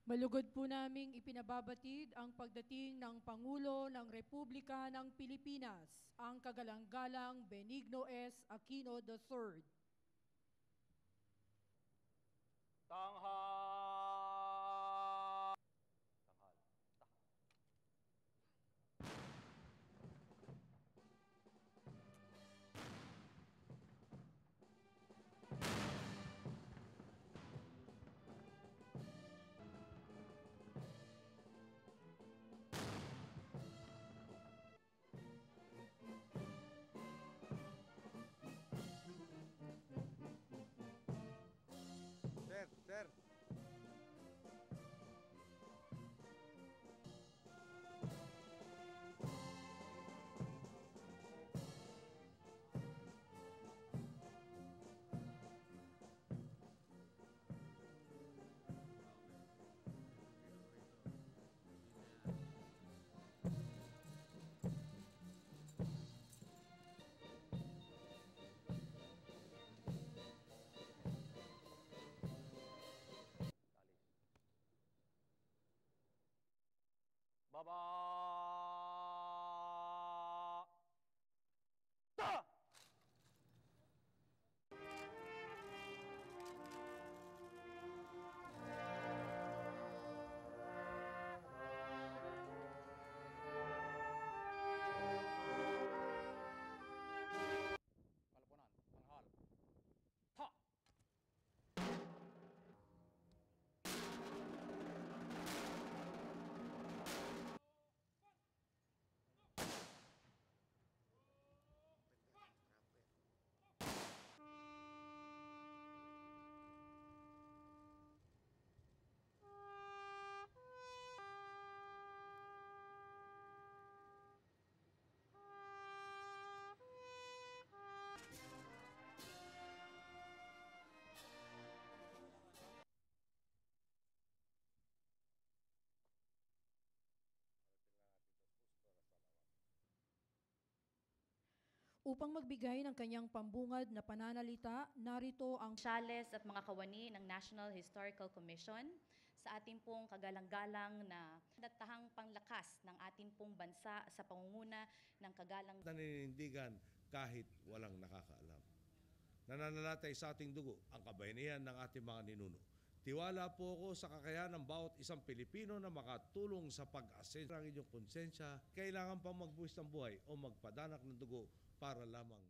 Malugod po naming ipinababatid ang pagdating ng Pangulo ng Republika ng Pilipinas, ang kagalang-galang Benigno S. Aquino III. Tanghal! Tanghal. Sir. Baba! Ta! Kalpunan, tanghal. Ta! Upang magbigay ng kanyang pambungad na pananalita, narito ang Opisyales at mga kawani ng National Historical Commission sa ating pong kagalang-galang na datahang panglakas ng ating pong bansa sa pangunguna ng kagalang Naninindigan kahit walang nakakaalam. Nananalatay sa ating dugo ang kabayanihan ng ating mga ninuno. Tiwala po ako sa kakayahan ng bawat isang Pilipino na makatulong sa pag-asenso ng inyong konsensya. Kailangan pang magbuwis ng buhay o magpadanak ng dugo para lamang